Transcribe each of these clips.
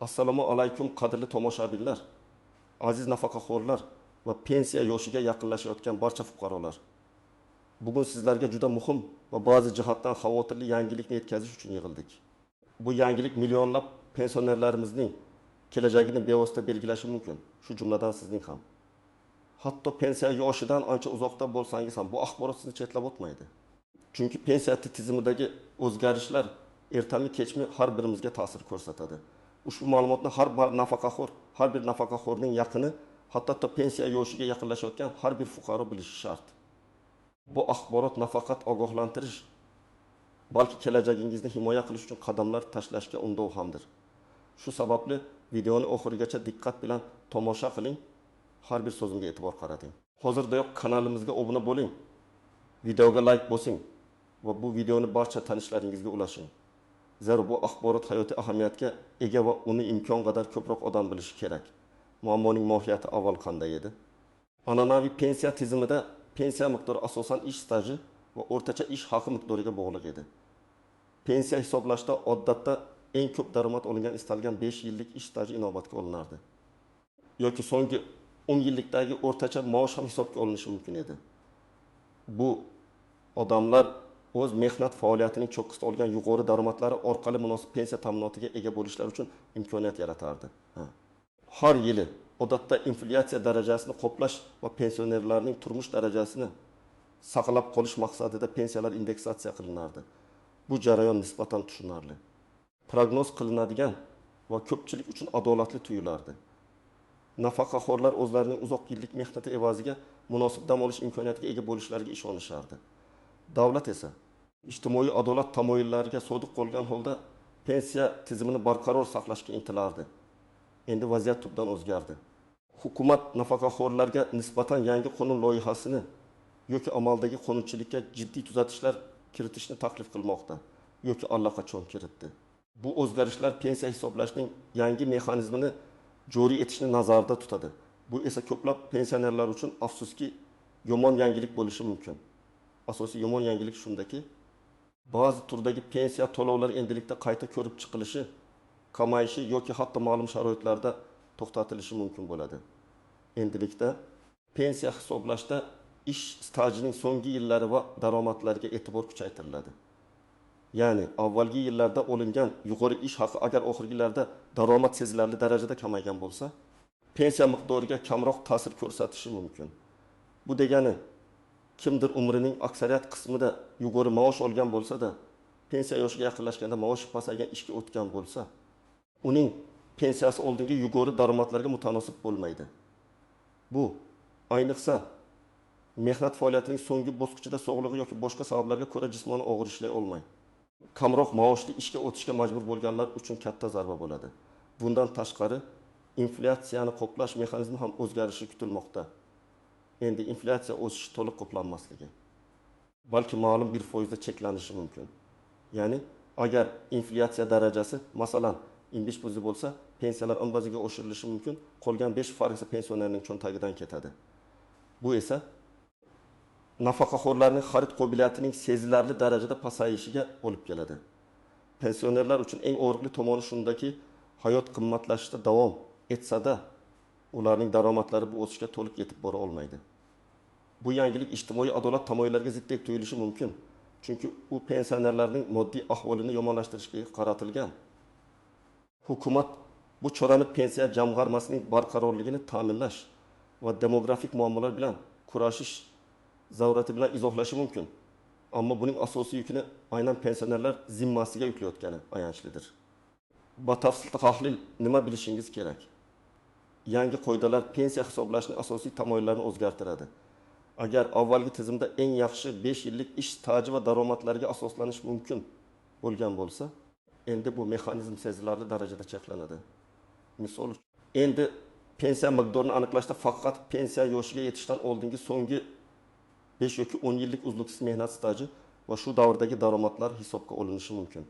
Assalomu alaykum qadrli tomoshabinlar, aziz nafaqaxo'rlar va pensiya yoshiga yaqinlashayotgan barcha fuqarolar. Bugun sizlarga juda muhim va ba'zi jihatdan xavotirli yangilikni yetkazish uchun yig'ildik. Bu yangilik millionlab pensionerlarimizning kelajagini bevosita belgilashi mumkin, shu jumladan sizning ham. Hatto pensiya yoshidan ancha uzoqda bo'lsangiz ham bu axborot sizni chetlab o'tmaydi. Chunki pensiya tizimidagi o'zgarishlar ertami kechmi har birimizga ta'sir ko'rsatadi. Ushbu ma'lumotni har bir nafaqaxo'rning yaqini, hatto pensiya yoshiga yaqinlashayotgan har bir fuqaro bilishi shart. Bu axborot nafaqat ogohlantirish, balki kelajagingizni himoya qilish uchun qadamlar tashlashga undov hamdir. Shu sababli videoni oxirigacha diqqat bilan tomosha qiling, har bir so'zimga e'tibor qarating. Hozirdayoq kanalimizga obuna bo'ling, videoga like bosing va bu videoni barcha tanishlaringizga ulashing. Zero bu axborot hayotiy ahamiyatga ega va uni imkon qadar ko'proq odam bilishi kerak. Muammoning mohiyati avval qanday edi? An'anaviy pensiya tizimida pensiya miqdori asosan ish staji va o'rtacha ish haqi miqdoriga bog'liq edi. Pensiya hisoblashda odatda eng ko'p daromad olingan istalgan 5 yillik ish staji inobatga olinardi. Yoki so'nggi 10 yillikdagi o'rtacha maosh ham hisobga olinishi mumkin edi. Bu odamlar o'z mehnat faoliyatining cho'qqisida olgan yuqori daromadlari orqali munosib pensiya ta'minotiga ega bo'lishlari uchun imkoniyat yaratardi. Har yili odatda inflyatsiya darajasini qoplash va pensionerlarning turmush darajasini saqlab qolish maqsadida pensiyalar indeksatsiya qilinardi. Bu jarayon nisbatan tushunarli, prognoz qilinadigan va ko'pchilik uchun adolatli tuyulardi. Nafaqaxo'rlar o'zlarining uzoq yillik mehnati evaziga munosib dam olish imkoniyatiga ega bo'lishlariga ishonishardi. Davlat esa ijtimoiy adolat tamoyillariga sodiq qolgan holda pensiya tizimini barqaror saqlashga intilardi. Endi vaziyat tubdan o'zgardi. Hukumat nafaqaxo'rlarga nisbatan yangi qonun loyihasini yoki amaldagi qonunchilikka jiddiy tuzatishlar kiritishni taklif qilmoqda yoki allaqachon kiritdi. Bu o'zgarishlar pensiya hisoblashning yangi mexanizmini joriy etishni nazarda tutadi. Bu esa ko'plab pensionerlar uchun afsuski yomon yangilik bo'lishi mumkin. Asosiy yomon yangilik shundaki, ba'zi turdagi pensiya to'lovlari endilikda qayta ko'rib chiqilishi, kamayishi yoki hatto ma'lum sharoitlarda to'xtatilishi mumkin bo'ladi. Endilikda pensiya hisoblashda ish stajining so'nggi yillari va daromadlariga e'tibor kuchaytiriladi. Ya'ni avvalgi yillarda olingan yuqori ish haqi agar oxirgilarda daromad sezilarli darajada kamaygan bo'lsa, pensiya miqdoriga kamroq ta'sir ko'rsatishi mumkin. Bu degani kimdir umrining aksariyat qismida yuqori maosh olgan bo'lsa-da, pensiya yoshiga yaqinlashganda maoshi pasaygan ishga o'tgan bo'lsa, uning pensiyasi oldingi yuqori daromadlarga mutanosib bo'lmaydi. Bu ayniqsa mehnat faoliyatining so'nggi bosqichida sog'lig'i yoki boshqa sabablarga ko'ra jismoniy og'ir ishlay olmay, kamroq maoshli ishga o'tishga majbur bo'lganlar uchun katta zarba bo'ladi. Bundan tashqari, inflyatsiyani qoplash mexanizmi ham o'zgarishi kutilmoqda. Endi inflyatsiya o'sishi to'liq qoplanmasligi, balki ma'lum bir foizda cheklanishi mumkin. Ya'ni agar inflyatsiya darajasi masalan 15% bo'lsa, pensiyalar 10% ga oshirilishi mumkin, qolgan 5% esa pensionerning cho'ntagidan ketadi. Bu esa nafaqaxo'rlarning xarid qobiliyatining sezilarli darajada pasayishiga olib keladi. Pensionerlar uchun eng og'riqli tomoni shundaki, hayot qimmatlashishda davom etsa-da, ularning daromadlari bu o'sishga to'liq yetib bora olmaydi. Bu yangilik ijtimoiy adolat tamoyillariga ziddek tuyulishi mumkin, chunki u pensionerlarning moddiy ahvolini yomonlashtirishga qaratilgan. Hukumat bu chorani pensiya jamg'armasining barqarorligini ta'minlash va demografik muammolar bilan kurashish zarurati bilan izohlashi mumkin. Ammo buning asosiy yukini aynan pensionerlar zimmasiga yuklayotgani ayanchlidir. Batafsil tahlil nima bilishingiz kerak? Yangi qoidalar pensiya hisoblashning asosiy tamoyillarini o'zgartiradi. Agar avvalgi tizimda eng yaxshi 5 yillik ish staji va daromadlariga asoslanish mumkin bo'lgan bo'lsa, endi bu mexanizm sezilarli darajada cheklanadi. Misol uchun, endi pensiya miqdorini aniqlashda faqat pensiya yoshiga yetishdan oldingi so'nggi 5 yoki 10 yillik uzluksiz mehnat staji va shu davrdagi daromadlar hisobga olinishi mumkin.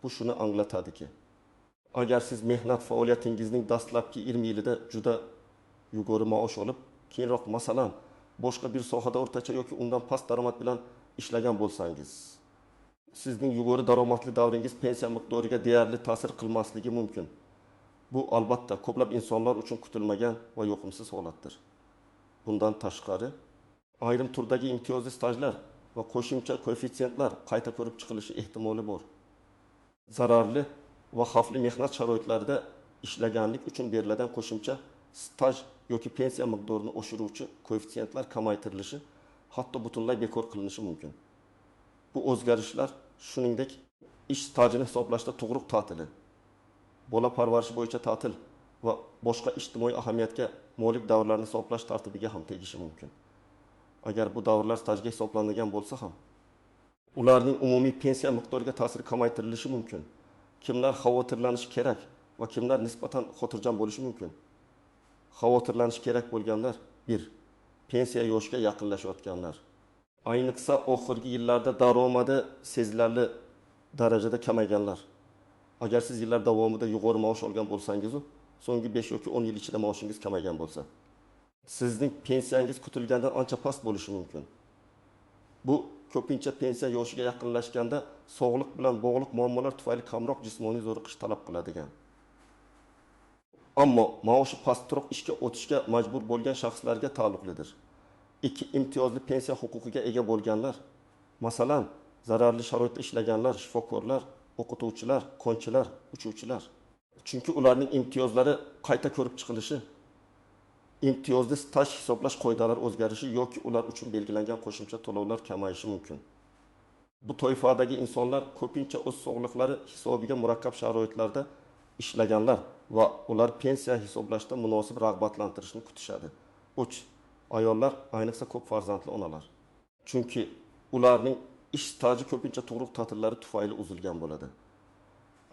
Bu shuni anglatadiki, agar siz mehnat faoliyatingizning dastlabki 20 yilida juda yuqori maosh olib, keyinroq masalan boshqa bir sohada o'rtacha yoki undan past daromad bilan ishlagan bo'lsangiz, sizning yuqori daromadli davringiz pensiya miqdoriga deyarli ta'sir qilmasligi mumkin. Bu albatta ko'plab insonlar uchun kutilmagan va yoqimsiz holatdir. Bundan tashqari, ayrim turdagi imtiyozli stajlar va qo'shimcha koeffitsiyentlar qayta ko'rib chiqilishi ehtimoli bor. Zararli va xavfli mehnat sharoitlarida ishlaganlik uchun beriladigan qo'shimcha staj yoki pensiya miqdorini oshiruvchi koeffitsiyentlar kamaytirilishi, hatto butunlay bekor qilinishi mumkin. Bu o'zgarishlar shuningdek ish stajini hisoblashda tug'ruq ta'tili, bola parvarishi bo'yicha ta'til va boshqa ijtimoiy ahamiyatga molik davrlarni hisoblash tartibiga ham tegishi mumkin. Agar bu davrlar stajga hisoblangan bo'lsa ham, ularning umumiy pensiya miqdoriga ta'siri kamaytirilishi mumkin. Kimlar xavotirlanishi kerak va kimlar nisbatan xotirjam bo'lishi mumkin? Xavotirlanish kerak bo'lganlar 1. Pensiya yoshiga yaqinlashayotganlar. Ayniqsa oxirgi yillarda daromadi sezilarli darajada kamayganlar. Agar siz yillar davomida yuqori maosh olgan bo'lsangiz, so'nggi 5 yoki 10 yil ichida maoshingiz kamaygan bo'lsa, sizning pensiyangiz kutilgandan ancha past bo'lishi mumkin. Bu ko'pincha pensiya yoshiga yaqinlashganda sog'liq bilan bog'liq muammolar tufayli kamroq jismoniy zo'riqish talab qiladigan. Ammo maoshi pastroq ishga o'tishga majbur bo'lgan shaxslarga taalluqlidir. 2. Imtiyozli pensiya huquqiga ega bo'lganlar, masalan, zararli sharoitda ishlaganlar, shifokorlar, o'qituvchilar, konchilar, uchuvchilar. Chunki ularning imtiyozlari qayta ko'rib chiqilishi, imtiyozli staj hisoblash qoidalari o'zgarishi yoki ular uchun belgilangan qo'shimcha to'lovlar kamayishi mumkin. Bu toifadagi insonlar ko'pincha o'z sog'liqlari hisobiga murakkab sharoitlarda ishlaganlar va ular pensiya hisoblashda munosib rag'batlantirishni kutishadi. 3. Ayollar, ayniqsa ko'p farzandli onalar. Chunki ularning ish staji ko'pincha tug'ruq ta'tillari tufayli uzilgan bo'ladi.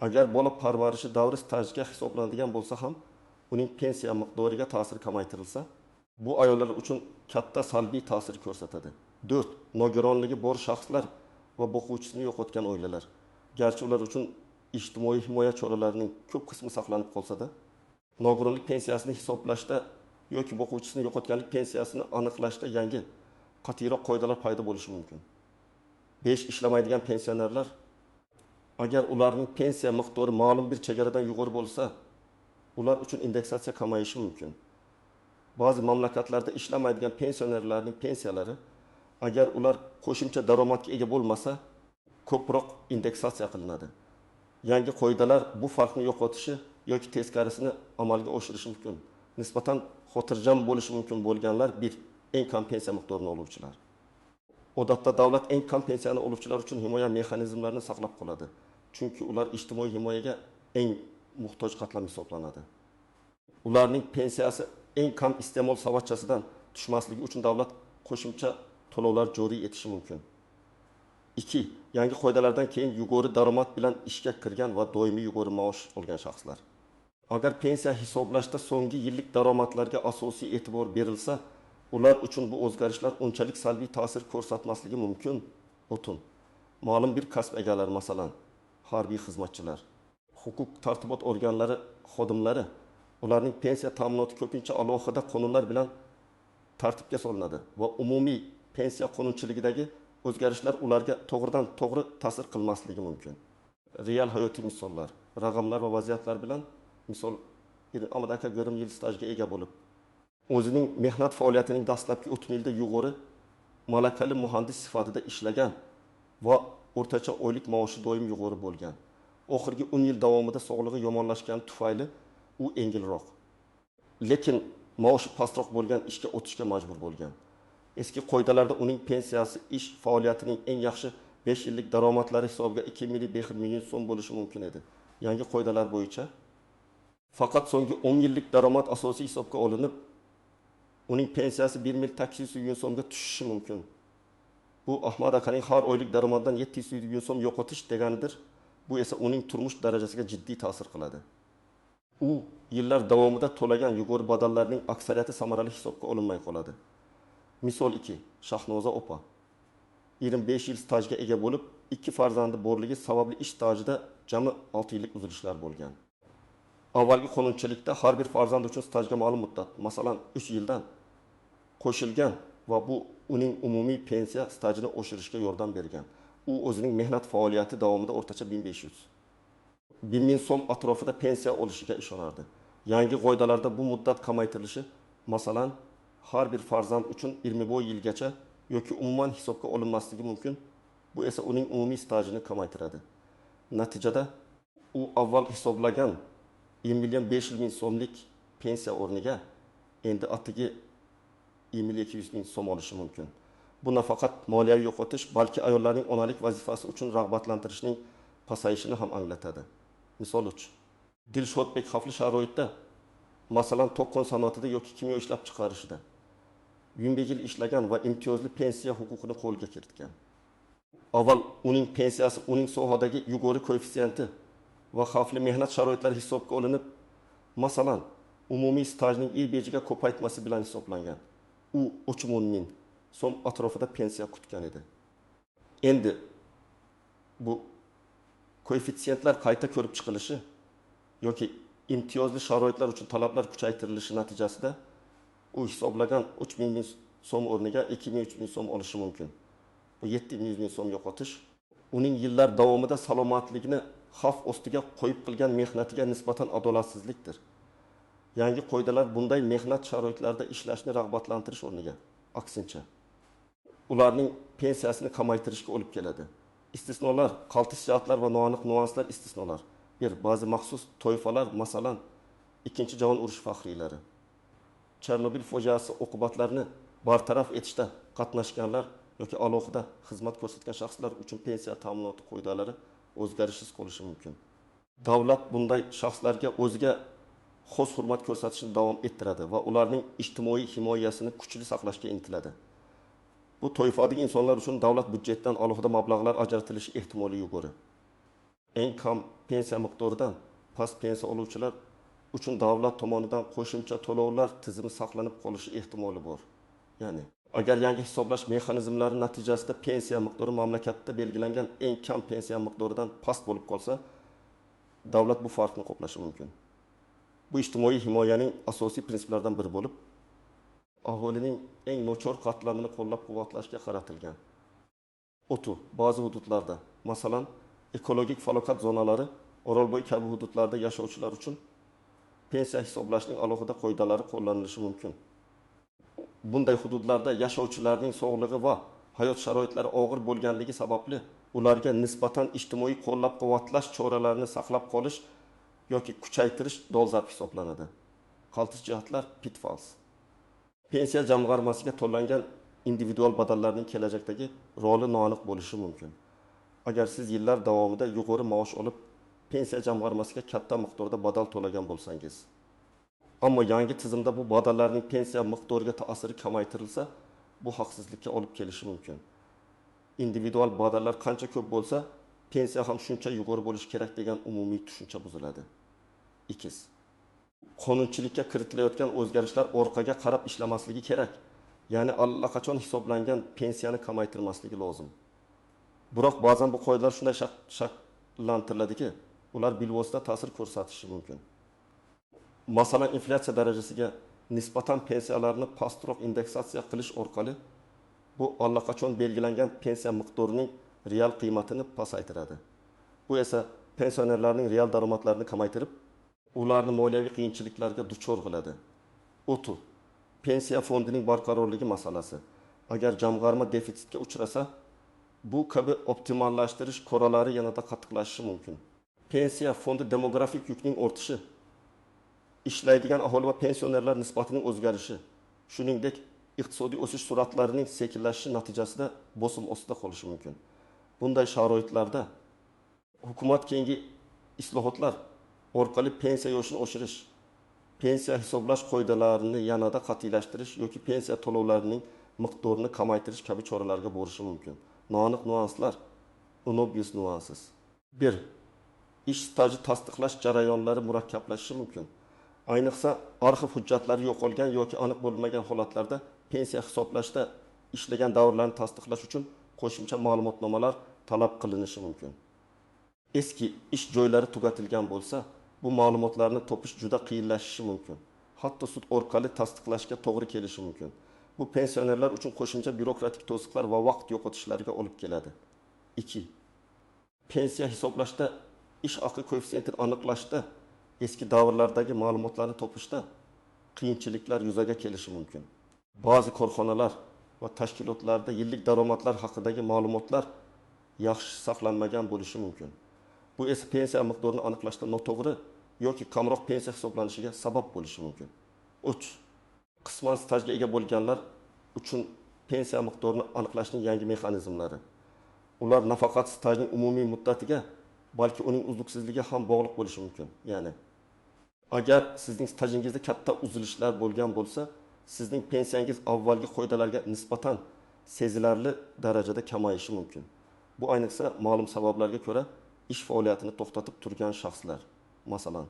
Agar bola parvarishi davri stajga hisoblanadigan bo'lsa ham, uning pensiya miqdoriga ta'sir kamaytirilsa, bu ayollar uchun katta salbiy ta'sir ko'rsatadi. 4. Nogironligi bor shaxslar va boquvchisini yo'qotgan oilalar. Garchi ular uchun ijtimoiy himoya choralarining ko'p qismi saqlanib qolsa-da, nogironlik pensiyasini hisoblashda yoki boquvchisini yo'qotganlik pensiyasini aniqlashda yangi, qat'iyroq qoidalar paydo bo'lishi mumkin. 5. Ishlamaydigan pensionerlar, agar ularning pensiya miqdori ma'lum bir chegaradan yuqori bo'lsa, ular uchun indeksatsiya kamayishi mumkin. Ba'zi mamlakatlarda ishlamaydigan pensionerlarning pensiyalari, agar ular qo'shimcha daromadga ega bo'lmasa, ko'proq indeksatsiya qilinadi. Yangi qoidalar bu farqni yo'qotishi yoki teskarisini amalga oshirishi mumkin. Nisbatan xotirjam bo'lishi mumkin bo'lganlar 1. Eng kam pensiya miqdorini oluvchilar. Odatda davlat eng kam pensiyani oluvchilar uchun himoya mexanizmlarini saqlab qoladi. Chunki ular ijtimoiy himoyaga eng muhtoj qatlam hisoblanadi. Ularning pensiyasi eng kam iste'mol savatchasidan tushmasligi uchun davlat qo'shimcha to'lovlar joriy etishi mumkin. 2. Yangi qoidalardan keyin yuqori daromad bilan ishga kirgan va doimiy yuqori maosh olgan shaxslar. Agar pensiya hisoblashda so'nggi yillik daromadlarga asosiy e'tibor berilsa, ular uchun bu o'zgarishlar unchalik salbiy ta'sir ko'rsatmasligi mumkin. O'tun. Ma'lum bir kasb egalari, masalan, harbiy xizmatchilar, huquq tartibot organlari xodimlari, ularning pensiya ta'minoti ko'pincha alohida qonunlar bilan tartibga solinadi va umumiy pensiya qonunchiligidagi o'zgarishlar ularga to'g'ridan to'g'ri ta'sir qilmasligi mumkin. Real hayotiy misollar, raqamlar va vaziyatlar bilan misol Ahmad aka yarim yil stajga ega bo'lib, o'zining mehnat faoliyatining dastlabki 30 yilda yuqori malakali muhandis sifatida ishlagan va o'rtacha oylik maoshi doim yuqori bo'lgan. Oxirgi 10 yil davomida sog'lig'i yomonlashgani tufayli u yengilroq, lekin maoshi pastroq bo'lgan ishga o'tishga majbur bo'lgan. Eski qoidalarda uning pensiyasi ish faoliyatining eng yaxshi 5 yillik daromadlari hisobiga 2 million so'm bo'lishi mumkin edi. Yangi qoidalar bo'yicha faqat so'nggi 10 yillik daromad asosiy hisobga olinib, uning pensiyasi 1 million so'mga tushishi mumkin. Bu Ahmad akaning har oylik daromadidan 700 million so'm yo'qotish deganidir. Bu esa uning turmush darajasiga jiddiy ta'sir qiladi. U yillar davomida to'lagan yuqori badallarning aksariyati samarali hisobga olinmay qoladi. Misol 2. Shahnoza opa 25 yil stajga ega bo'lib, 2 farzandi borligi sababli ish stajida jami 6 yillik uzilishlar bo'lgan. Avvalgi qonunchilikda har bir farzand uchun stajga ma'lum muddat, masalan 3 yildan qo'shilgan va bu uning umumiy pensiya stajini oshirishga yordam bergan. U o'zining mehnat faoliyati davomida o'rtacha 1500 1000 so'm atrofida pensiya olishiga ishonardi. Yangi qoidalarda bu muddat kamaytirilishi, masalan, har bir farzand uchun 20 yilgacha yoki umuman hisobga olinmasligi mumkin. Bu esa uning umumiy stajini kamaytiradi. Natijada u avval hisoblagan 1.500.000 so'mlik pensiya o'rniga endi atigi 1.200.000 so'm olishi mumkin. Bu nafaqat moliyaviy yo'qotish, balki ayollarning onalik vazifasi uchun rag'batlantirishning pasayishini ham anglatadi. Misol uchun, Dilshodbek xavfli sharoitda, masalan, tokkon sanoatida yoki kimyo ishlab chiqarishida 25 yil ishlagan va imtiyozli pensiya huquqini qo'lga kiritgan. Avval uning pensiyasi uning sohadagi yuqori koeffitsiyenti va xavfli mehnat sharoitlari hisobga olinib, masalan, umumiy stajning bejiga ko'paytmasi bilan hisoblangan. U 30.000 so'm atrofida pensiya kutgan edi. Endi bu koeffitsiyentlar qayta ko'rib chiqilishi yoki imtiyozli sharoitlar uchun talablar kuchaytirilishi natijasida u hisoblagan 3.000 so'm o'rniga 2.000-3.000 so'm olishi mumkin. Bu 700.000 so'm yo'qotish uning yillar davomida salomatligini xavf ostiga qo'yib qilgan mehnatiga nisbatan adolatsizlikdir. Yangi qoidalar bunday mehnat sharoitlarida ishlashni rag'batlantirish o'rniga, aksincha, ularning pensiyasini kamaytirishga olib keladi. Istisnolar, qaltis jihatlar va noaniq nuanslar istisnolar. Ba'zi maxsus toifalar, masalan, ikkinchi jahon urushi faxriylari, Chernobil fojiasi oqibatlarini bartaraf etishda qatnashganlar yoki alohida xizmat ko'rsatgan shaxslar uchun pensiya ta'minoti qoidalari o'zgarishsiz qolishi mumkin. Davlat bunday shaxslarga o'ziga xos hurmat ko'rsatishni davom ettiradi va ularning ijtimoiy himoyasini kuchli saqlashga intiladi. Bu toifadagi insonlar uchun davlat budjetidan alohida mablag'lar ajratilishi ehtimoli yuqori. Eng kam pensiya miqdoridan past pensiya oluvchilar uchun davlat tomonidan qo'shimcha to'lovlar tizimi saqlanib qolishi ehtimoli bor. Ya'ni, agar yangi hisoblash mexanizmlari natijasida pensiya miqdori mamlakatda belgilangan eng kam pensiya miqdoridan past bo'lib qolsa, davlat bu farqni qoplashi mumkin. Bu ijtimoiy himoyaning asosiy prinsiplaridan biri bo'lib, aholining eng nochor qatlamini qo'llab-quvvatlashga qaratilgan. O'tu ba'zi hududlarda, masalan, ekologik falokat zonalari, Orolbo'yi kabi hududlarda yashovchilar uchun pensiya hisoblashning alohida qoidalari qo'llanilishi mumkin. Bunday hududlarda yashovchilarning sog'lig'i va hayot sharoitlari og'ir bo'lganligi sababli ularga nisbatan ijtimoiy qo'llab-quvvatlash choralarini saqlab qolish yoki kuchaytirish dolzarb hisoblanadi. Qaltis jihatlar, pitfalls. Pensiya jamg'armasiga to'langan individual badallarning kelajakdagi roli noaniq bo'lishi mumkin. Agar siz yillar davomida yuqori maosh olib, pensiya jamg'armasiga katta miqdorda badal to'lagan bo'lsangiz, ammo yangi tizimda bu badallarning pensiya miqdoriga ta'siri kamaytirilsa, bu haqsizlikka olib kelishi mumkin. Individual badallar qancha ko'p bo'lsa, pensiya ham shuncha yuqori bo'lishi kerak degan umumiy tushuncha buziladi. Ikiz. Qonunchilikka kiritilayotgan o'zgarishlar orqaga qarab ishlamasligi kerak. Ya'ni allaqachon hisoblangan pensiyani kamaytirmasligi lozim. Biroq ba'zan bu qoidalar shunday shakllantiriladiki, ular bilvosita ta'sir ko'rsatishi mumkin. Masalan, inflyatsiya darajasiga nisbatan pensiyalarni pastroq indeksatsiya qilish orqali bu allaqachon belgilangan pensiya miqdorining real qiymatini pasaytiradi. Bu esa pensionerlarning real daromadlarini kamaytirib, ularni moliyaviy qiyinchiliklarga duchor qiladi. O'tu pensiya fondining barqarorligi masalasi. Agar jamg'arma defitsitga uchrasa, bu kabi optimallashtirish qoralari yanada qattiqlashishi mumkin. Pensiya fondi demografik yukning ortishi, ishlaydigan aholi va pensionerlar nisbatining o'zgarishi, shuningdek iqtisodiy o'sish sur'atlarining sekinlashishi natijasida bosim ostida qolishi mumkin. Bunday sharoitlarda hukumat keyingi islohotlar orqali pensiya yoshini oshirish, pensiya hisoblash qoidalarini yanada qat'iylashtirish yoki pensiya to'lovlarining miqdorini kamaytirish kabi choralarga borishi mumkin. Noaniq nuanslar, unobvious nuances. 1. Ish staji tasdiqlash jarayonlari murakkablashishi mumkin. Ayniqsa, arxiv hujjatlari yo'qolgan yoki aniq bo'lmagan holatlarda pensiya hisoblashda ishlagan davrlarni tasdiqlash uchun qo'shimcha ma'lumotnomalar talab qilinishi mumkin. Eski ish joylari tugatilgan bo'lsa, bu ma'lumotlarni topish juda qiyinlashishi mumkin. Hatto sud orqali tasdiqlashga to'g'ri kelishi mumkin. Bu pensionerlar uchun qo'shimcha byurokratik to'siqlar va vaqt yo'qotishlarga olib keladi. 2. Pensiya hisoblashda ish haqi koeffitsiyentini aniqlashda, eski davrlardagi ma'lumotlarni topishda qiyinchiliklar yuzaga kelishi mumkin. Ba'zi korxonalar va tashkilotlarda yillik daromadlar haqidagi ma'lumotlar yaxshi saqlanmagan bo'lishi mumkin. Bu esa pensiya miqdorini aniqlashda noto'g'ri yoki kamroq pensiya hisoblanishiga sabab bo'lishi mumkin. 3. Qisman stajga ega bo'lganlar uchun pensiya miqdorini aniqlashning yangi mexanizmlari. Ular nafaqat stajning umumiy muddatiga, balki uning uzluksizligiga ham bog'liq bo'lishi mumkin. Ya'ni agar sizning stajingizda katta uzilishlar bo'lgan bo'lsa, sizning pensiyangiz avvalgi qoidalarga nisbatan sezilarli darajada kamayishi mumkin. Bu ayniqsa ma'lum sabablarga ko'ra ish faoliyatini to'xtatib turgan shaxslar, masalan,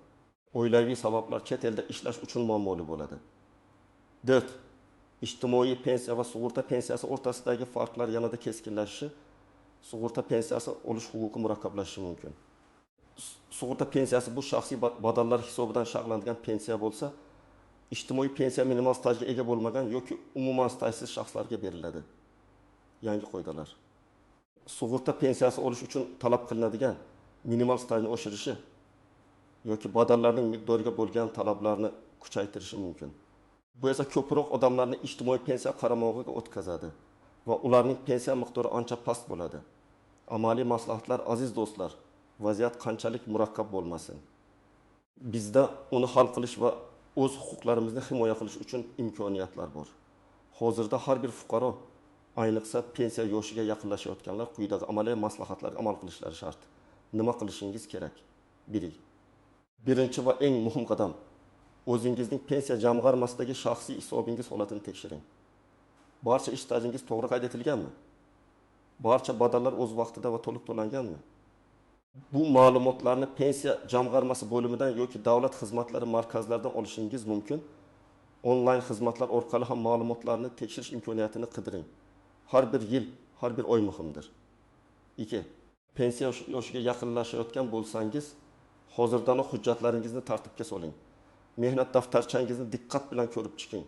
oilaviy sabablar, chet elda ishlash uchun muammoli bo'ladi. 4. Ijtimoiy pensiya va sug'urta pensiyasi o'rtasidagi farqlar yanada keskinlashishi, sug'urta pensiyasi olish huquqi murakkablashishi mumkin. Sug'urta pensiyasi bu shaxsiy badallar hisobidan sharhlangan pensiya bo'lsa, ijtimoiy pensiya minimal stajga ega bo'lmagan yoki umuman stajsiz shaxslarga beriladi. Yangi qoidalar. Sug'urta pensiyasi olish uchun talab qilinadigan minimal stajni oshirishi yoki badallarning miqdoriga bo'lgan talablarni kuchaytirishi mumkin. Bu esa ko'proq odamlarni ijtimoiy pensiya qaramog'iga o'tkazadi va ularning pensiya miqdori ancha past bo'ladi. Amaliy maslahatlar, aziz do'stlar, vaziyat qanchalik murakkab bo'lmasin, bizda uni hal qilish va o'z huquqlarimizni himoya qilish uchun imkoniyatlar bor. Hozirda har bir fuqaro, ayniqsa pensiya yoshiga yaqinlashayotganlar quyidagi amaliy maslahatlarga amal qilishlari shart. Nima qilishingiz kerak? 1. Birinchi va eng muhim qadam, o'zingizning pensiya jamg'armasidagi shaxsiy hisobingiz holatini tekshiring. Barcha ish stajingiz to'g'ri qayd etilganmi? Barcha badallar o'z vaqtida va to'liq to'langanmi? Bu ma'lumotlarni pensiya jamg'armasi bo'limidan yoki davlat xizmatlari markazlaridan olishingiz mumkin. Onlayn xizmatlar orqali ham ma'lumotlarni tekshirish imkoniyatini qidiring. Har bir yil, har bir oy muhimdir. 2. Pensiya yoshiga yaqinlashayotgan bo'lsangiz, hozirdan hujjatlaringizni tartibga soling. Mehnat daftarchangizni diqqat bilan ko'rib chiqing.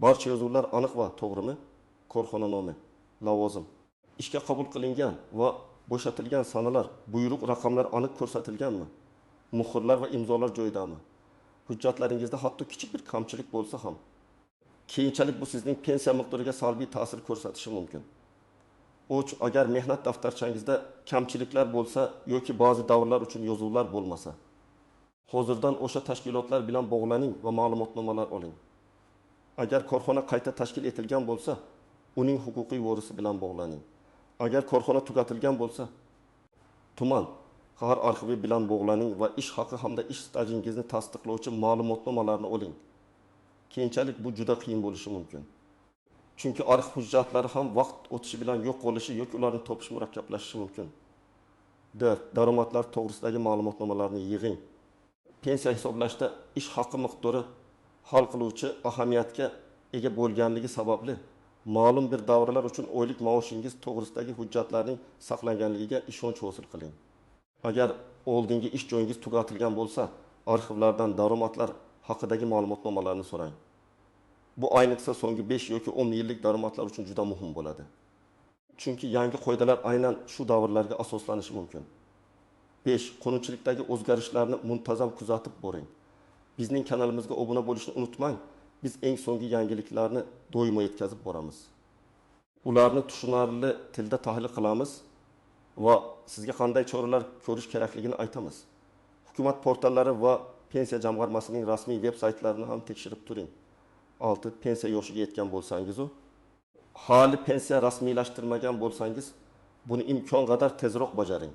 Barcha yozuvlar aniq va to'g'rimi? Korxona nomi, lavozim, ishga qabul qilingan va bo'shatilgan sanalar, buyruq raqamlar aniq ko'rsatilganmi? Muhrlar va imzolar joyidami? Hujjatlaringizda hatto kichik bir kamchilik bo'lsa ham, keyinchalik bu sizning pensiya miqdoriga salbiy ta'sir ko'rsatishi mumkin. Agar mehnat daftarchangizda kamchiliklar bo'lsa yoki ba'zi davrlar uchun yozuvlar bo'lmasa, hozirdan o'sha tashkilotlar bilan bog'laning va ma'lumotnomalar oling. Agar korxona qayta tashkil etilgan bo'lsa, uning huquqiy vorisi bilan bog'laning. Agar korxona tugatilgan bo'lsa, tuman xabar arxivi bilan bog'laning va ish haqi hamda ish stajingizni tasdiqlovchi ma'lumotnomalarni oling. Keyinchalik bu juda qiyin bo'lishi mumkin. Chunki arxiv hujjatlari ham vaqt o'tishi bilan yo'q bo'lishi yoki ularni topish murakkablashishi mumkin. 4. Daromadlar to'g'risidagi ma'lumotnomalarni yig'ing. Pensiya hisoblashda ish haqi miqdori hal qiluvchi ahamiyatga ega bo'lganligi sababli ma'lum bir davralar uchun oylik maoshingiz to'g'risidagi hujjatlarning saqlanganligiga ishonch hosil qiling. Agar oldingi ish joyingiz tugatilgan bo'lsa, arxivlardan daromadlar haqidagi ma'lumotnomalarni so'rang. Bu ayniqsa so'nggi 5 yoki 10 yillik daromadlar uchun juda muhim bo'ladi. Chunki yangi qoidalar aynan shu davrlarga asoslanishi mumkin. 5. Qonunchilikdagi o'zgarishlarni muntazam kuzatib boring. Bizning kanalimizga obuna bo'lishni unutmang. Biz eng so'nggi yangiliklarni doimo yetkazib boramiz. Ularni tushunarli tilda tahlil qilamiz va sizga qanday choralar ko'rish kerakligini aytamiz. Hukumat portallari va pensiya jamg'armasining rasmiy veb-saytlarini ham tekshirib turing. 6. Pensiya yoshiga yetgan bo'lsangiz, hali pensiya rasmiylashtirmagan bo'lsangiz, buni imkon qadar tezroq bajaring.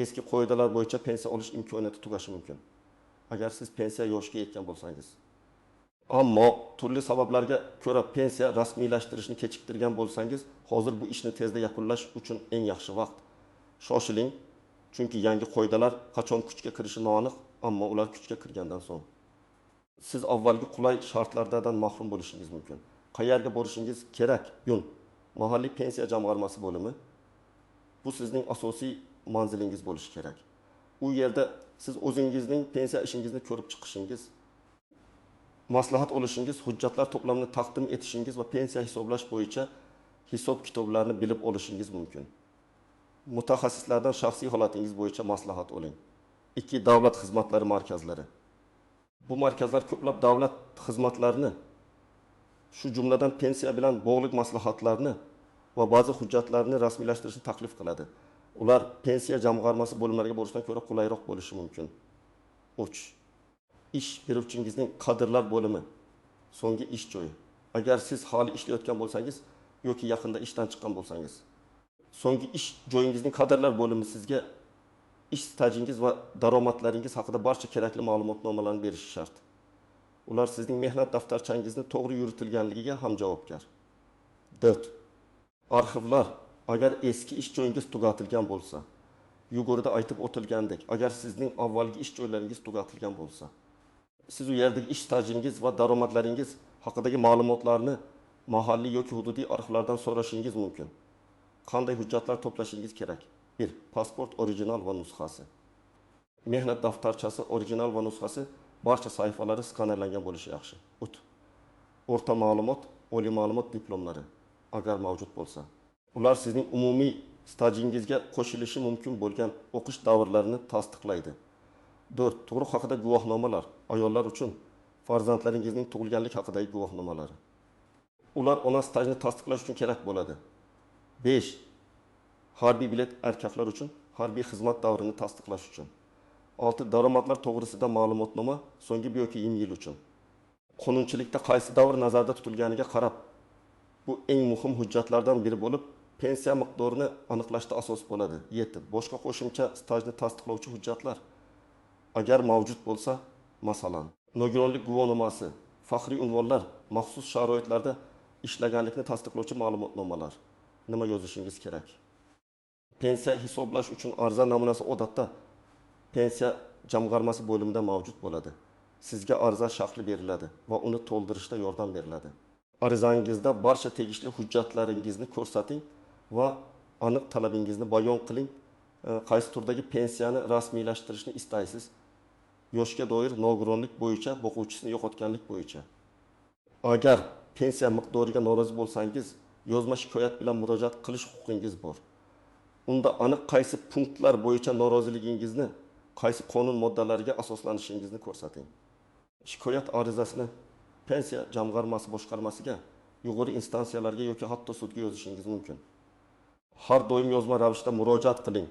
Eski qoidalar bo'yicha pensiya olish imkoniyati tugashi mumkin. Agar siz pensiya yoshiga yetgan bo'lsangiz. Ammo turli sabablarga ko'ra pensiya rasmiylashtirishni kechiktirgan bo'lsangiz, hozir bu ishni tezda yakunlash uchun eng yaxshi vaqt. Shoshiling, chunki yangi qoidalar qachon kuchga kirishi noaniq, ammo ular kuchga kirgandan so'ng siz avvalgi qulay shartlardan mahrum bo'lishingiz mumkin. Qayerga borishingiz kerak? Mahalliy pensiya jamg'armasi bo'limi. Bu sizning asosiy manzilingiz bo'lishi kerak. U yerda siz o'zingizning pensiya ishingizni ko'rib chiqishingiz, maslahat olishingiz, hujjatlar to'plamini taqdim etishingiz va pensiya hisoblash bo'yicha hisob kitoblarni bilib olishingiz mumkin. Mutaxassislardan shaxsiy holatingiz bo'yicha maslahat oling. 2 davlat xizmatlari markazlari. Bu markazlar ko'plab davlat xizmatlarini, shu jumladan pensiya bilan bog'liq maslahatlarni va ba'zi hujjatlarni rasmiylashtirishni taklif qiladi. Ular pensiya jamg'armasi bo'limlariga borishdan ko'ra qulayroq bo'lishi mumkin. 3. Ish beruvchingizning kadrlar bo'limi, so'nggi ish joyi. Agar siz hali ishlayotgan bo'lsangiz yoki yaqinda ishdan chiqqan bo'lsangiz, so'nggi ish joyingizning kadrlar bo'limi sizga ish stajingiz va daromadlaringiz haqida barcha kerakli ma'lumotnomalarni berishi shart. Ular sizning mehnat daftarchangizni to'g'ri yuritilganligiga ham javobgar. 4. Arxivlar. Agar eski ish joyingiz tugatilgan bo'lsa, yuqorida aytib o'tilgandek, agar sizning avvalgi ish joylaringiz tugatilgan bo'lsa, siz u yerdagi ish stajingiz va daromadlaringiz haqidagi ma'lumotlarni mahalliy yoki hududiy arxivlardan so'rashingiz mumkin. Qanday hujjatlar to'plashingiz kerak? 1. Pasport original va nusxasi. Mehnat daftarchasi original va nusxasi barcha sayfalari skanerlangan bo'lishi yaxshi. O'rta ma'lumot, oliy ma'lumot diplomlari agar mavjud bo'lsa. Ular sizning umumiy stajingizga qo'shilishi mumkin bo'lgan o'qish davrlarini tasdiqlaydi. 4. Tug'ruq haqida guvohnomalar, ayollar uchun farzandlaringizning tug'ilganlik haqidagi guvohnomalari. Ular ona stajni tasdiqlash uchun kerak bo'ladi. 5. Harbiy bilet erkaklar uchun harbiy xizmat davrini tasdiqlash uchun. 6. Daromadlar to'g'risida ma'lumotnoma so'nggi 1-2 yil uchun. Qonunchilikda qaysi davr nazarda tutilganiga qarab, bu eng muhim hujjatlardan biri bo'lib, pensiya miqdorini aniqlashda asos bo'ladi. 7. Boshqa qo'shimcha stajni tasdiqlovchi hujjatlar agar mavjud bo'lsa, masalan, nogironlik guvohnomasi, faxriy unvonlar, maxsus sharoitlarda ishlaganlikni tasdiqlovchi ma'lumotnomalar. Nima yozishingiz kerak? Pensiya hisoblash uchun ariza namunasi odatda pensiya jamg'armasi bo'limida mavjud bo'ladi. Sizga ariza shakli beriladi va uni to'ldirishda yordam beriladi. Arizangizda barcha tegishli hujjatlaringizni ko'rsating va aniq talabingizni bayon qiling. Qaysi turdagi pensiyani rasmiylashtirishni istaysiz? Yoshga doir nogironlik bo'yicha, boquvchisini yo'qotganlik bo'yicha. Agar pensiya miqdoriga norozi bo'lsangiz, yozma shikoyat bilan murojaat qilish huquqingiz bor. Unda aniq qaysi punktlar bo'yicha noroziligingizni, qaysi qonun moddalariga asoslanishingizni ko'rsating. Shikoyat arizasini pensiya jamg'armasi boshqarmasiga, yuqori instansiyalarga yoki hatto sudga yozishingiz mumkin. Har doim yozma ravishda murojaat qiling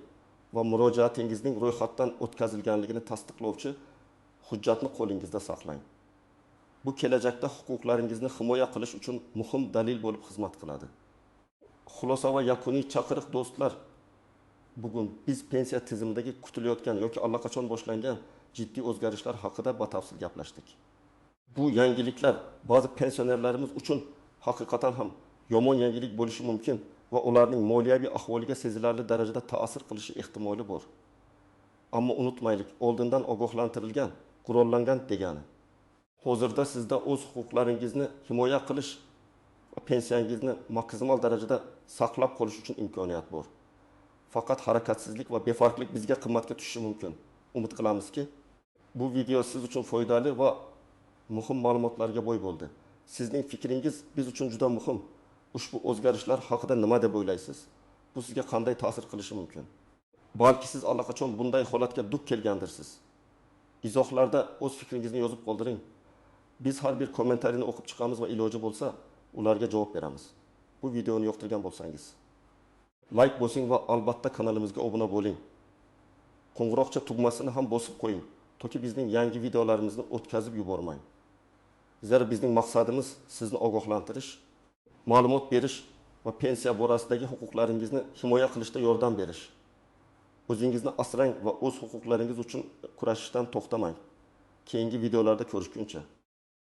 va murojaatingizning ro'yxatdan o'tkazilganligini tasdiqlovchi hujjatni qo'lingizda saqlang. Bu kelajakda huquqlaringizni himoya qilish uchun muhim dalil bo'lib xizmat qiladi. Xulosa va yakuniy chaqiriq do'stlar, bugun biz pensiya tizimidagi kutilayotgan yoki allaqachon boshlangan jiddiy o'zgarishlar haqida batafsil gaplashdik. Bu yangiliklar ba'zi pensionerlarimiz uchun haqiqatan ham yomon yangilik bo'lishi mumkin va ularning moliyaviy ahvoliga sezilarli darajada ta'sir qilishi ehtimoli bor. Ammo unutmaylik, oldindan ogohlantirilgan, qurollangan degani. Hozirda sizda o'z huquqlaringizni himoya qilish va pensiyangizni maksimal darajada saqlab qolish uchun imkoniyat bor. Faqat harakatsizlik va befarqlik bizga qimmatga tushishi mumkin. Umid qilamizki, bu video siz uchun foydali va muhim ma'lumotlarga boy bo'ldi. Sizning fikringiz biz uchun juda muhim. Ushbu o'zgarishlar haqida nima deb o'ylaysiz? Bu sizga qanday ta'sir qilishi mumkin? Balki siz allaqachon bunday holatga duch kelgandirsiz. Izohlarda o'z fikringizni yozib qoldiring. Biz har bir kommentariyni o'qib chiqamiz va iloji bo'lsa, ularga javob beramiz. Bu videoni yoqtirgan bo'lsangiz, like bosing va albatta kanalimizga obuna bo'ling. Qo'ng'iroqcha tugmasini ham bosib qo'ying, toki bizning yangi videolarimizni o'tkazib yubormang. Zero bizning maqsadimiz sizni ogohlantirish, ma'lumot berish va pensiya borasidagi huquqlaringizni himoya qilishda yordam berish. O'zingizni asrang va o'z huquqlaringiz uchun kurashishdan to'xtamang. Keyingi videolarda ko'rishguncha